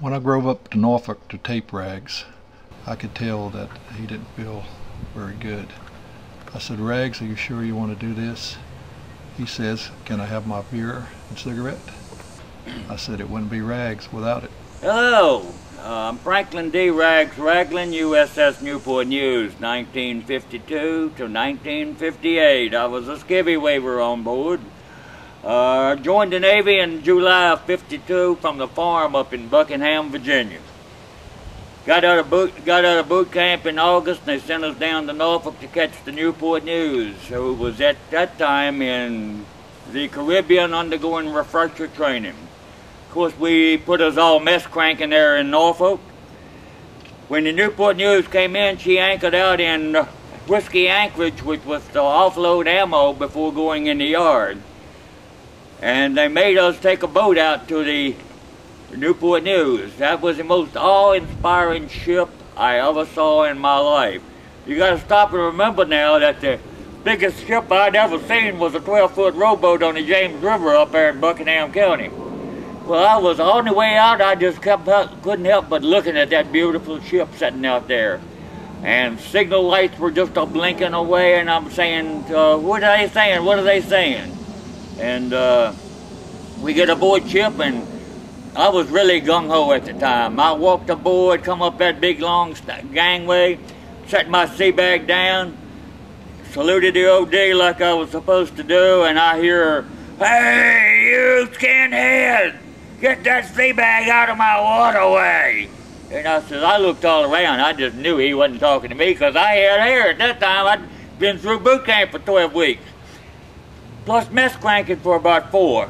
When I drove up to Norfolk to tape Rags, I could tell that he didn't feel very good. I said, "Rags, are you sure you want to do this?" He says, "Can I have my beer and cigarette?" I said, "It wouldn't be Rags without it." Hello, I'm Franklin D. Rags Ragland, USS Newport News, 1952 to 1958. I was a skivvy waver on board. Joined the Navy in July of '52 from the farm up in Buckingham, Virginia. Got out of boot camp in August, and they sent us down to Norfolk to catch the Newport News, who was at that time in the Caribbean undergoing refresher training. Of course, we put us all mess cranking there in Norfolk. When the Newport News came in, she anchored out in Whiskey Anchorage, which was to offload ammo before going in the yard. And they made us take a boat out to the Newport News. That was the most awe-inspiring ship I ever saw in my life. You gotta stop and remember now that the biggest ship I'd ever seen was a 12-foot rowboat on the James River up there in Buckingham County. Well, I was on the way out, I just couldn't help but looking at that beautiful ship sitting out there. And signal lights were just a blinking away, and I'm saying, what are they saying? What are they saying? And we get aboard ship, and I was really gung-ho at the time. I walked aboard, come up that big long gangway, set my sea bag down, saluted the OD like I was supposed to do, and I hear, "Hey, you skinhead, get that sea bag out of my waterway." And I looked all around. I just knew he wasn't talking to me because I had hair at that time. I'd been through boot camp for 12 weeks. Plus mess cranking for about 4.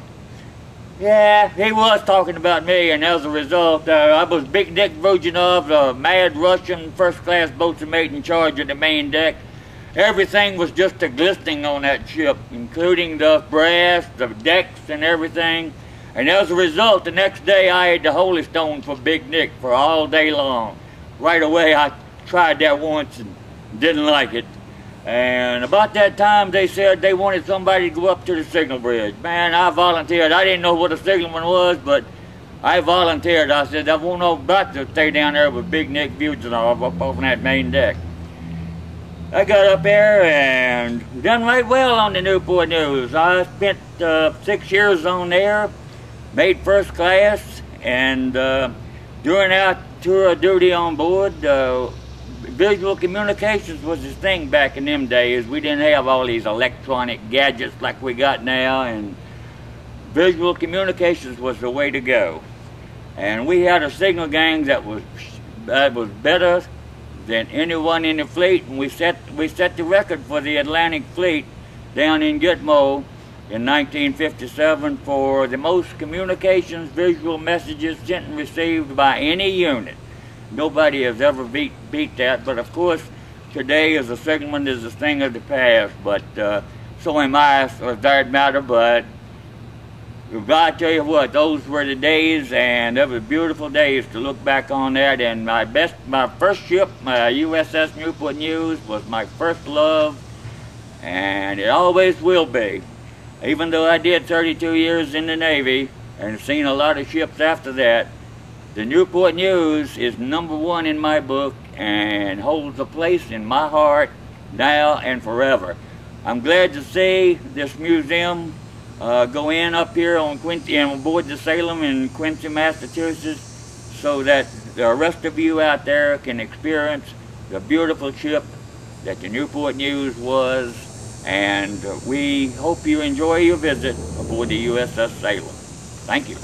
Yeah, he was talking about me, and as a result, I was Big Dick Vujinov, the mad Russian first-class boatswain mate in charge of the main deck. Everything was just a glistening on that ship, including the brass, the decks, and everything. And as a result, the next day I had the Holy Stone for Big Nick for all day long. Right away, I tried that once and didn't like it. And about that time, they said they wanted somebody to go up to the signal bridge. Man, I volunteered. I didn't know what a signalman was, but I volunteered. I said, I won't know about to stay down there with Big Nick Vujinov up on that main deck. I got up there and done right well on the Newport News. I spent 6 years on there, made first class, and during our tour of duty on board, visual communications was the thing back in them days. We didn't have all these electronic gadgets like we got now, and visual communications was the way to go. And we had a signal gang that was better than anyone in the fleet, and we set the record for the Atlantic Fleet down in Gitmo in 1957 for the most communications visual messages sent and received by any unit. Nobody has ever beat that, but of course, today as a signalman is a thing of the past, but so am I for that matter, but I tell you what, those were the days, and they were beautiful days to look back on that, and my first ship, my USS Newport News, was my first love, and it always will be. Even though I did 32 years in the Navy, and seen a lot of ships after that, the Newport News is #1 in my book and holds a place in my heart now and forever. I'm glad to see this museum go in up here on Quincy and on board the Salem in Quincy, Massachusetts, so that the rest of you out there can experience the beautiful ship that the Newport News was, and we hope you enjoy your visit aboard the USS Salem. Thank you.